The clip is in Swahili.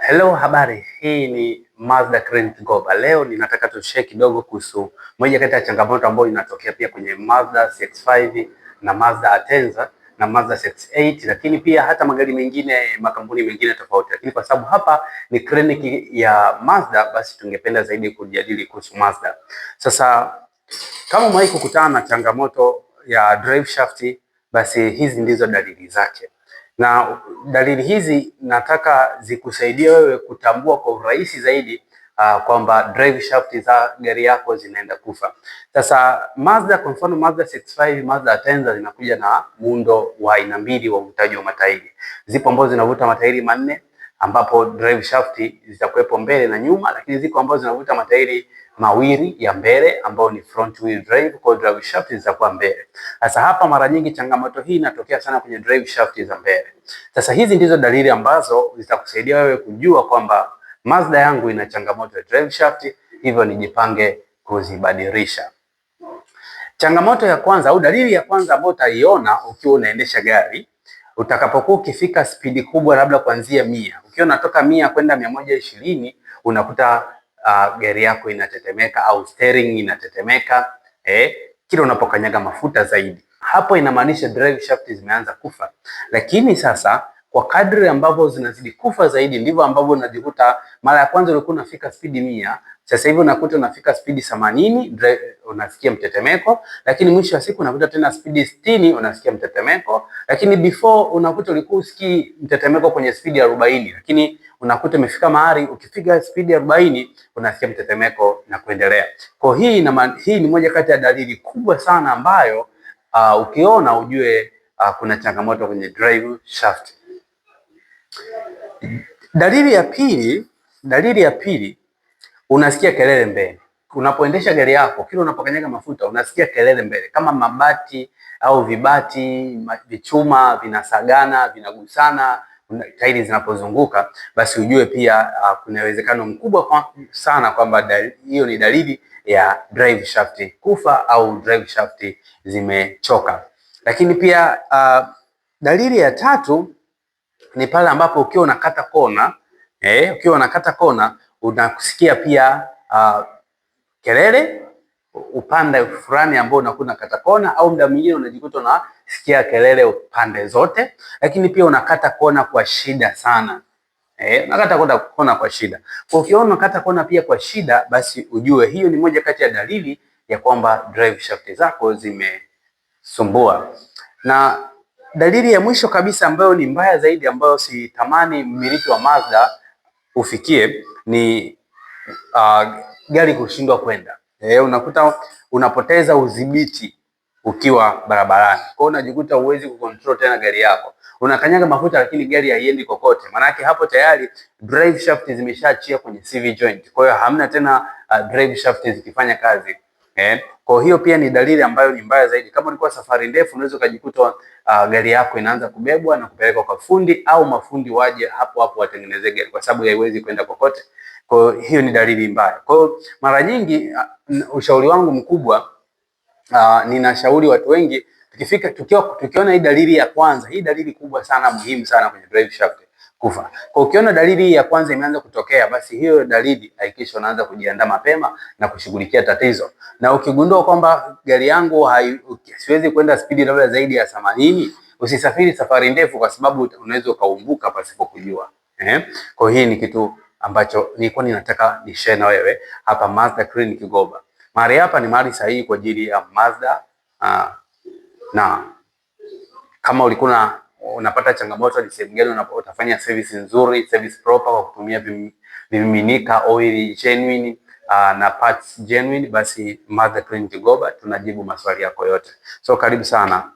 Hello, habari. Hii ni Mazda Clinic Goba. Leo ninataka tushare kidogo kuhusu moja kati ya changamoto ambayo inatokea pia kwenye Mazda CX-5 na Mazda Atenza na Mazda CX-8, lakini pia hata magari mengine, makampuni mengine tofauti. Lakini kwa sababu hapa ni kliniki ya Mazda, basi tungependa zaidi kujadili kuhusu Mazda. Sasa kama umewahi kukutana na changamoto ya drive shaft, basi hizi ndizo dalili zake. Na dalili hizi nataka zikusaidie wewe kutambua kwa urahisi zaidi kwamba drive shaft za gari yako zinaenda kufa. Sasa Mazda, kwa mfano Mazda CX-5, Mazda Atenza zinakuja na muundo wa aina mbili wa uvutaji wa matairi. Zipo ambazo zinavuta matairi manne ambapo drive shaft zitakuwepo mbele na nyuma, lakini ziko ambazo zinavuta matairi mawili ya mbele ambao ni front wheel drive, kwa drive shaft zitakuwa mbele. Sasa hapa mara nyingi changamoto hii inatokea sana kwenye drive shaft za mbele. Sasa hizi ndizo dalili ambazo zitakusaidia wewe kujua kwamba Mazda yangu ina changamoto ya drive shaft, hivyo nijipange kuzibadilisha. Changamoto ya kwanza au dalili ya kwanza ambayo utaiona ukiwa unaendesha gari, utakapokuwa ukifika spidi kubwa, labda kuanzia 100, ukiwa unatoka 100 kwenda 120, unakuta gari yako inatetemeka au steering inatetemeka kila unapokanyaga mafuta zaidi. Hapo inamaanisha drive shaft zimeanza kufa. Lakini sasa kwa kadri ambavyo zinazidi kufa zaidi, ndivyo ambavyo unajikuta mara ya kwanza ulikuwa unafika spidi 100, sasa hivi unakuta unafika spidi 80, unasikia mtetemeko, lakini mwisho wa siku unakuta tena spidi 60 unasikia mtetemeko, lakini before unakuta ulikuwa usikii mtetemeko kwenye spidi 40, lakini unakuta umefika mahali ukifika spidi 40 unasikia mtetemeko na kuendelea. Kwa hii ni moja kati ya dalili kubwa sana ambayo ukiona ujue kuna changamoto kwenye drive shaft. Dalili ya pili, unasikia kelele mbele. Unapoendesha gari yako, kila unapokanyaga mafuta unasikia kelele mbele, kama mabati au vibati, vichuma vinasagana, vinagusana tairi zinapozunguka, basi ujue pia kuna uwezekano mkubwa sana kwamba hiyo ni dalili ya drive shaft kufa au drive shaft zimechoka. Lakini pia dalili ya tatu ni pale ambapo ukiwa unakata kona, unakusikia pia kelele upande fulani ambao unakuwa unakata kona, au muda mwingine unajikuta unasikia kelele upande zote, lakini pia unakata kona kwa shida sana. Unakata kona kwa shida. Kwa ukiona unakata kona pia kwa shida, basi ujue hiyo ni moja kati ya dalili ya kwamba drive shaft zako zimesumbua. Na dalili ya mwisho kabisa ambayo ni mbaya zaidi, ambayo sitamani mmiliki wa Mazda ufikie, ni gari kushindwa kwenda. Unakuta unapoteza udhibiti ukiwa barabarani. Kwa hiyo unajikuta huwezi kucontrol tena gari yako. Unakanyaga mafuta lakini gari haiendi kokote. Maanake hapo tayari drive shaft zimeshaachia kwenye CV joint. Kwa hiyo hamna tena drive shaft zikifanya kazi. Kwa hiyo pia ni dalili ambayo ni mbaya zaidi. Kama ulikuwa safari ndefu, unaweza ukajikuta gari yako inaanza kubebwa na kupelekwa kwa fundi, au mafundi waje hapo hapo watengeneze gari kwa sababu haiwezi kwenda kokote. Kwa hiyo ni dalili mbaya. Kwa hiyo mara nyingi ushauri wangu mkubwa, ninashauri watu wengi tukiona hii dalili ya kwanza, hii dalili kubwa sana, muhimu sana kwenye drive shaft kufa. Kwa ukiona dalili ya kwanza imeanza kutokea, basi hiyo dalili hakikisha unaanza kujiandaa mapema na kushughulikia tatizo. Na ukigundua kwamba gari yangu siwezi kwenda spidi labda zaidi ya 80, usisafiri safari ndefu, kwa sababu unaweza ukaumbuka pasipo kujua. Kwa hii ni kitu ambacho nilikuwa ninataka ni share na wewe hapa Mazda Clinic Goba. Mahali hapa ni mahali sahihi kwa ajili ya Mazda. Na kama ulikuwa unapata changamoto, ni sehemu gani utafanya service nzuri, service proper kwa kutumia vimiminika, oil genuine na parts genuine, basi Mazda Clinic Goba tunajibu maswali yako yote. So karibu sana.